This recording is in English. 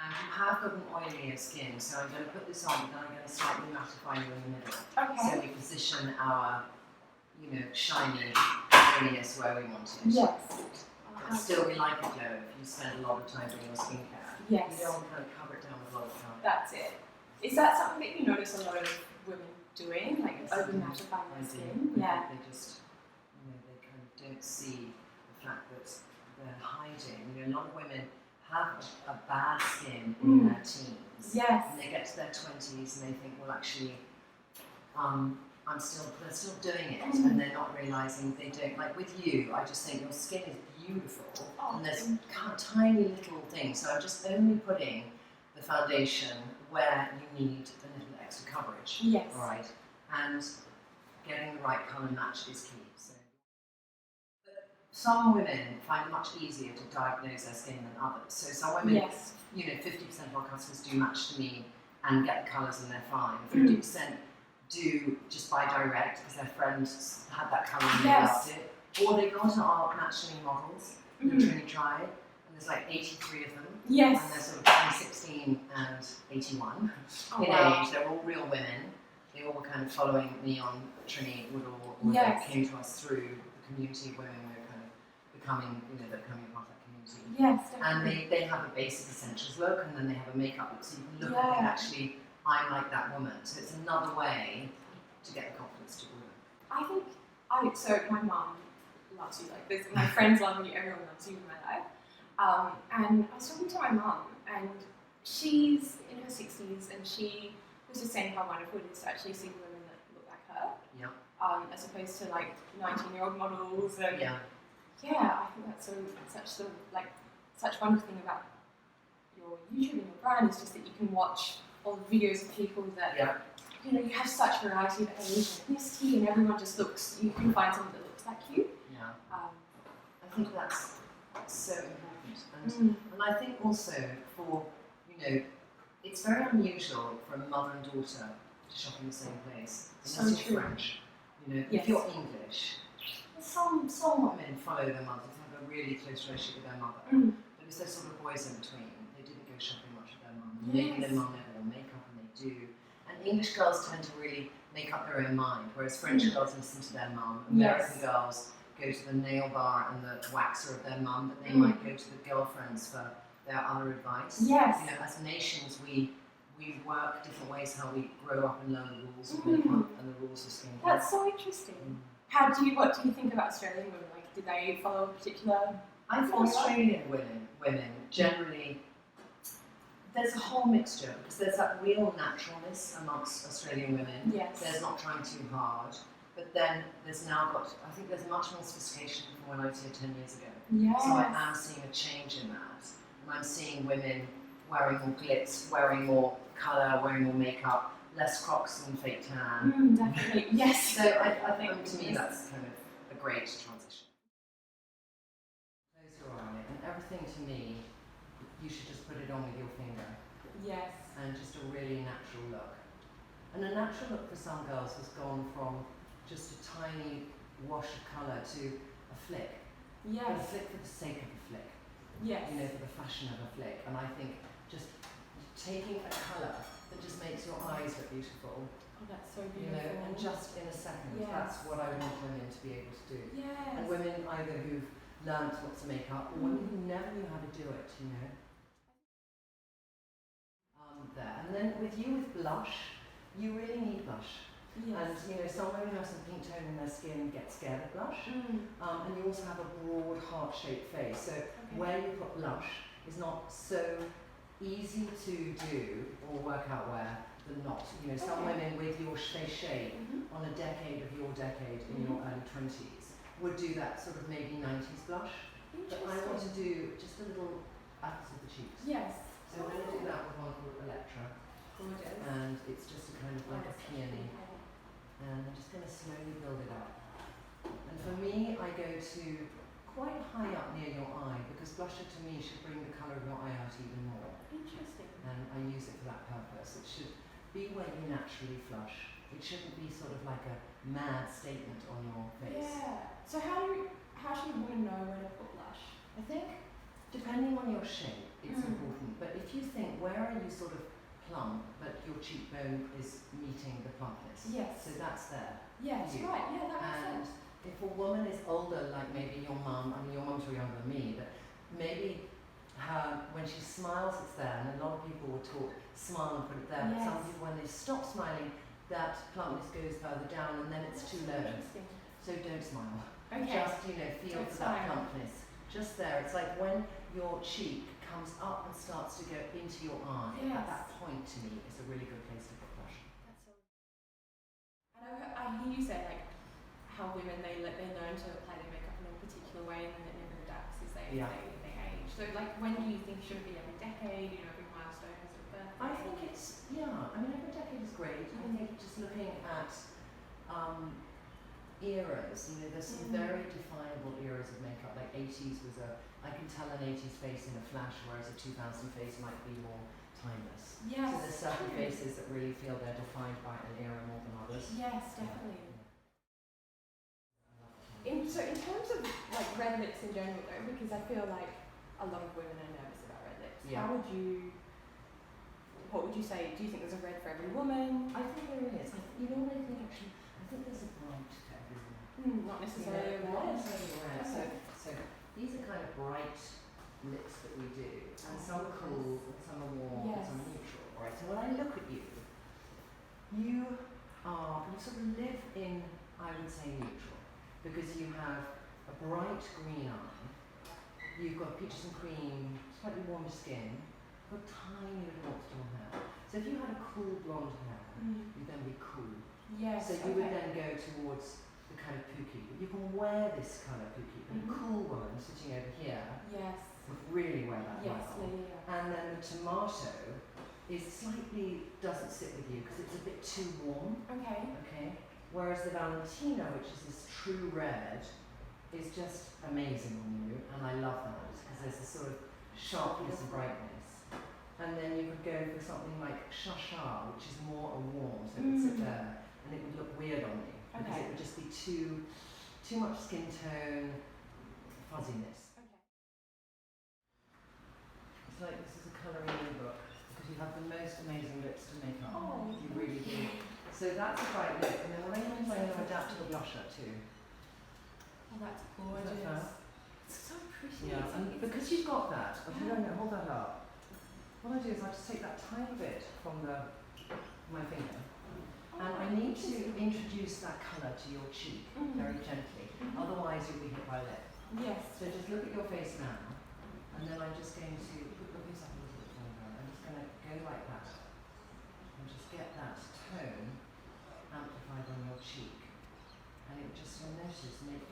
And you have got an oilier skin, so I'm going to put this on, and then I'm going to slightly mattify you in the middle. Okay. So we position our, shiny oiliness where we want it. Yes. But still, we like a glow if you spend a lot of time doing your skincare. Yes. You don't want to kind of cover it down with a lot of time. That's it. Is that something that you notice a lot of women doing, like over mattifying their skin? Yeah. They just, they kind of don't see the fact that they're hiding. A lot of women have a bad skin in their teens. Yes. And they get to their 20s and they think, well, actually, they're still doing it, and they're not realising they don't. Like with you, I just think your skin is beautiful, and there's tiny little things. So I'm just only putting the foundation where you need a little extra coverage. Yes. All right. And getting the right colour match is key. So, but some women find it much easier to diagnose their skin than others. So some women, 50% of our customers do match to me and get the colours and they're fine. 50% do just buy direct because their friends had that colour and they loved it. Or they go to our matching models, the Trinny tried, and there's like 83 of them. Yes. And they're sort of between 16 and 81 in age. They're all real women. They all were kind of following me on Trinny, they came to us through the community of women who are kind of becoming part of that community. Yes, definitely. And they have a basic essentials look, and then they have a makeup look, so you can look and think, actually, I'm like that woman. So it's another way to get the confidence to women. So my mum loves you like this. My friends love you. Everyone loves you in my life. And I was talking to my mum, and she's in her 60s, and she was just saying how wonderful it is to actually see women that look like her. Yeah. As opposed to like 19-year-old models. And yeah, I think that's such wonderful thing about your YouTube and your brand is just that you can watch all the videos of people that you have such variety of age and ethnicity, and everyone just looks. You can find someone that looks like you. Yeah. I think that's so important, and I think also for it's very unusual for a mother and daughter to shop in the same place. Unless you're French, if you're English, some women follow their mothers, have a really close relationship with their mother. But because there's sort of boys in between, they didn't go shopping much with their mum. Maybe their mum never wore makeup, and they do. And English girls tend to really make up their own mind, whereas French girls listen to their mum. American girls go to the nail bar and the waxer of their mum, but they might go to the girlfriends for their other advice. Yes. As nations, we work different ways how we grow up and learn the rules of makeup and the rules of skincare. That's so interesting. What do you think about Australian women? Like, did they follow a particular? I think Australian women generally, there's a whole mixture because there's that real naturalness amongst Australian women. Yes. There's not trying too hard, but then there's now I think there's much more sophistication from when I was here 10 years ago. Yes. So I am seeing a change in that, and I'm seeing women wearing more glitz, wearing more colour, wearing more makeup, less Crocs and fake tan. Definitely, yes. So I think to me that's kind of a great transition. Close your eye, and everything to me, you should just put it on with your finger. Yes. And just a really natural look. And a natural look for some girls has gone from just a tiny wash of colour to a flick. Yes. But a flick for the sake of a flick. Yes. For the fashion of a flick. And I think just taking a colour that just makes your eyes look beautiful. Oh, that's so beautiful. And just in a second, that's what I want women to be able to do. Yes. And women either who've learned lots of makeup or women who never knew how to do it, there. And then with blush, you really need blush. Yes. And some women have some pink tone in their skin and get scared of blush. And you also have a broad heart-shaped face. So where you put blush is not so easy to do or work out where than not. Some women with your face shape on a decade of your decade in your early 20s would do that sort of maybe 90s blush. But I want to do just a little apples of the cheeks. Yes. So I'm going to do that with one called Electra. Gorgeous. And it's just a kind of like a peony. And I'm just going to slowly build it up. And for me, I go to quite high up near your eye because blusher to me should bring the colour of your eye out even more. Interesting. And I use it for that purpose. It should be where you naturally flush. It shouldn't be sort of like a mad statement on your face. Yeah. So how should a woman know where to put blush? I think depending on your shape, it's important. But if you think where are you sort of plump, but your cheekbone is meeting the plumpness? Yes. So that's there. Yes, You. right, yeah, that And makes sense. if a woman is older, like maybe your mum, I mean your mum's younger than me, but maybe when she smiles it's there, and a lot of people will talk, smile and put it there, but Yes. some people when they stop smiling, that plumpness goes further down and then it's too low. Interesting. So don't smile. Okay. Just, you know, feel Don't for that smile. plumpness. Just there. It's like when your cheek comes up and starts to go into your eye. Yes. At that point, to me, is a really good place to put blush. That's so. And I hear you say like how women they're known to apply their makeup in a particular way, and then it never adapts as they age. So like, when do you think should it be? Every decade? You know, every milestone has a birthday. I think it's I mean, every decade is great. I think just looking at eras, you know, there's some very definable eras of makeup. Like 80s was I can tell an 80s face in a flash, whereas a 2000 face might be more timeless. Yes. So there's certain faces that really feel they're defined by an era more than others. Yes, definitely. So in terms of like red lips in general though, because I feel like a lot of women are nervous about red lips. Yeah. What would you say? Do you think there's a red for every woman? I think there is. You know what I think actually? I think there's a bright for everyone. Not necessarily a red. Not necessarily a red. Okay. So these are kind of bright lips that we do, and some are cool, and some are warm, and some are neutral. Right. So when I look at you, you sort of live in, I would say, neutral, because you have a bright green eye, you've got peaches and cream, slightly warmer skin, you've got tiny little nocturnal hair. So if you had a cool blonde hair, you'd then be cool. Yes. So you would then go towards the kind of pookie. But you can wear this colour pookie, but a cool woman sitting over here Yes. would really wear that Yes. well. Yeah. And then the tomato doesn't sit with you because it's a bit too warm. Okay. Okay. Whereas the Valentina, which is this true red, is just amazing on you, and I love that because there's this sort of sharpness and brightness. And then you could go for something like Shasha, which is more a warm, so it would sit there, and it would look weird on you because it would just be too much skin tone, fuzziness. Okay. It's like this is a colouring book because you have the most amazing lips to make up. Oh, you really do. So that's a bright lip, and then what I'm going to adapt to the blusher too. Oh, that's gorgeous. Is that It's so pretty. yeah, and because you've got that, if you don't hold that up, what I do is I just take that tiny bit from my finger, and I need to introduce that colour to your cheek very gently. Otherwise, you'll be hit by lip. Yes. So just look at your face now, and then I'm just going to put this up a little bit further. I'm just going to go like that, and just get that tone amplified on your cheek. And it just, you'll notice, make